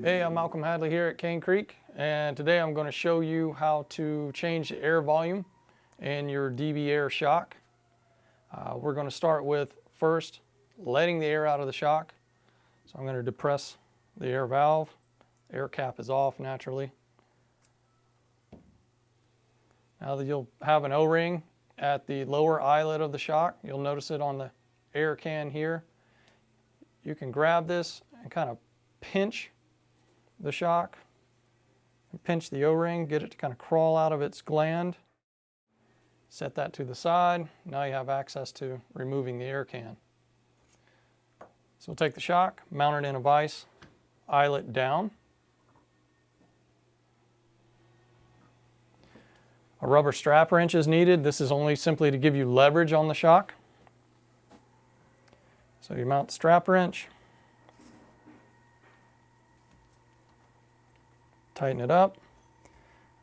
Hey, I'm Malcolm Hadley here at Cane Creek, and today I'm going to show you how to change the air volume in your DBAir shock. We're going to start with first letting the air out of the shock. So I'm going to depress the air valve. Air cap is off naturally. Now that you'll have an O-ring at the lower eyelet of the shock, you'll notice it on the air can here. You can grab this and kind of pinch the shock and pinch the O-ring, get it to kind of crawl out of its gland. Set that to the side. Now you have access to removing the air can. So we'll take the shock, mount it in a vise, eyelet down. A rubber strap wrench is needed. This is only simply to give you leverage on the shock. So you mount the strap wrench, tighten it up.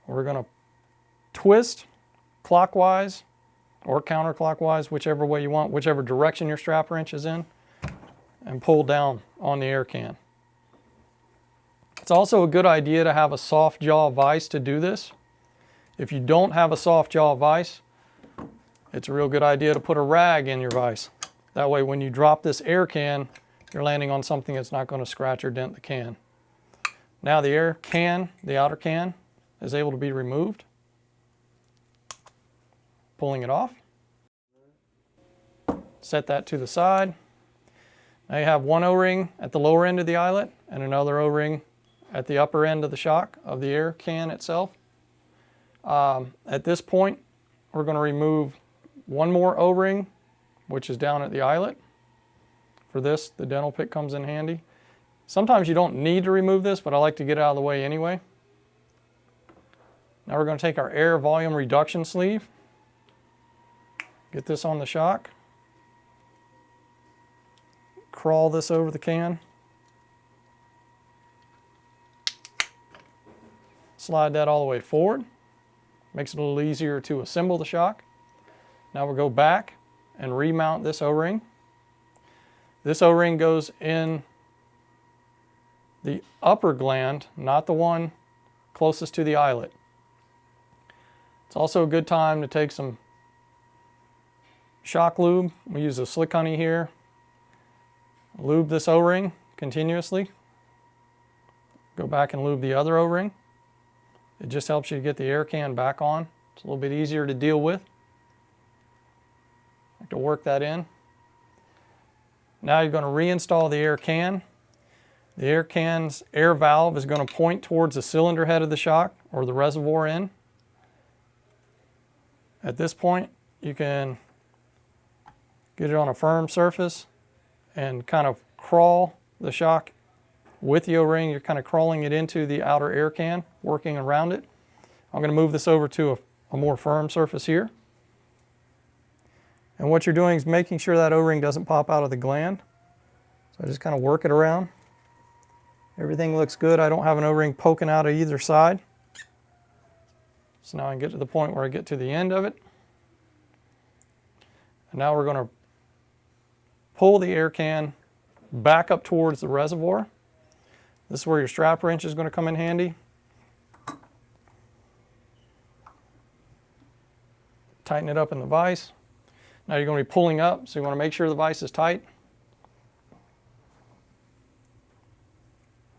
We're going to twist clockwise or counterclockwise, whichever way you want, whichever direction your strap wrench is in, and pull down on the air can. It's also a good idea to have a soft jaw vise to do this. If you don't have a soft jaw vise, it's a real good idea to put a rag in your vise. That way when you drop this air can, you're landing on something that's not going to scratch or dent the can. Now the air can, the outer can, is able to be removed. Pulling it off. Set that to the side. Now you have one O-ring at the lower end of the eyelet and another O-ring at the upper end of the shock of the air can itself. At this point, we're going to remove one more O-ring, which is down at the eyelet. For this, the dental pick comes in handy. Sometimes you don't need to remove this, but I like to get it out of the way anyway. Now we're going to take our air volume reduction sleeve, get this on the shock, crawl this over the can, slide that all the way forward. Makes it a little easier to assemble the shock. Now we'll go back and remount this O-ring. This O-ring goes in the upper gland, not the one closest to the eyelet. It's also a good time to take some shock lube. We use a Slick Honey here. Lube this O-ring continuously. Go back and lube the other O-ring. It just helps you get the air can back on. It's a little bit easier to deal with. I like to work that in. Now you're going to reinstall the air can. The air can's air valve is going to point towards the cylinder head of the shock or the reservoir end. At this point, you can get it on a firm surface and kind of crawl the shock with the O-ring. You're kind of crawling it into the outer air can, working around it. I'm going to move this over to a more firm surface here. And what you're doing is making sure that O-ring doesn't pop out of the gland. So I just kind of work it around. Everything looks good. I don't have an O-ring poking out of either side. So now I can get to the point where I get to the end of it. And now we're going to pull the air can back up towards the reservoir. This is where your strap wrench is going to come in handy. Tighten it up in the vise. Now you're going to be pulling up, so you want to make sure the vise is tight.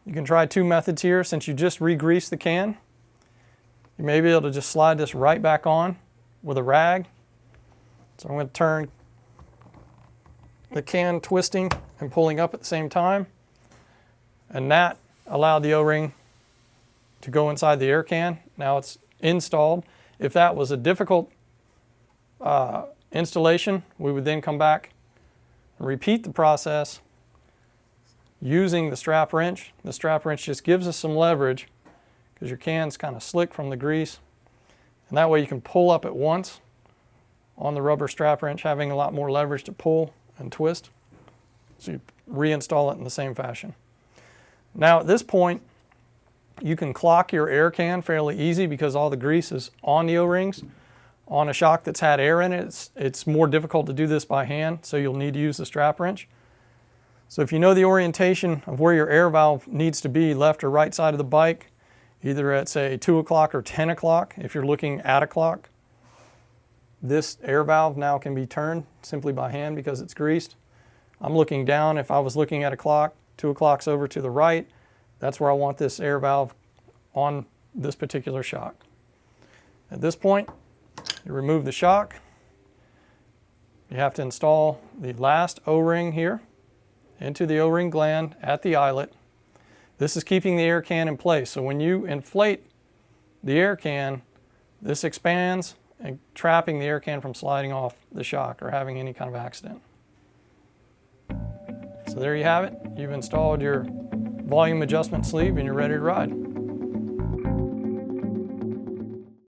You can try two methods here. Since you just re-greased the can, you may be able to just slide this right back on with a rag. So I'm going to turn the can twisting and pulling up at the same time. And that allowed the O-ring to go inside the air can. Now it's installed. If that was a difficult installation, we would then come back and repeat the process using the strap wrench. The strap wrench just gives us some leverage because your can's kind of slick from the grease. And that way you can pull up at once on the rubber strap wrench, having a lot more leverage to pull and twist. So you reinstall it in the same fashion. Now at this point, you can clock your air can fairly easy because all the grease is on the O-rings. On a shock that's had air in it, it's more difficult to do this by hand, so you'll need to use the strap wrench. So if you know the orientation of where your air valve needs to be, left or right side of the bike, either at say 2 o'clock or 10 o'clock, if you're looking at a clock, this air valve now can be turned simply by hand because it's greased. I'm looking down. If I was looking at a clock, 2 o'clock's over to the right, that's where I want this air valve on this particular shock. At this point, you remove the shock. You have to install the last O-ring here into the O-ring gland at the eyelet. This is keeping the air can in place. So when you inflate the air can, this expands and trapping the air can from sliding off the shock or having any kind of accident. So there you have it. You've installed your volume adjustment sleeve and you're ready to ride.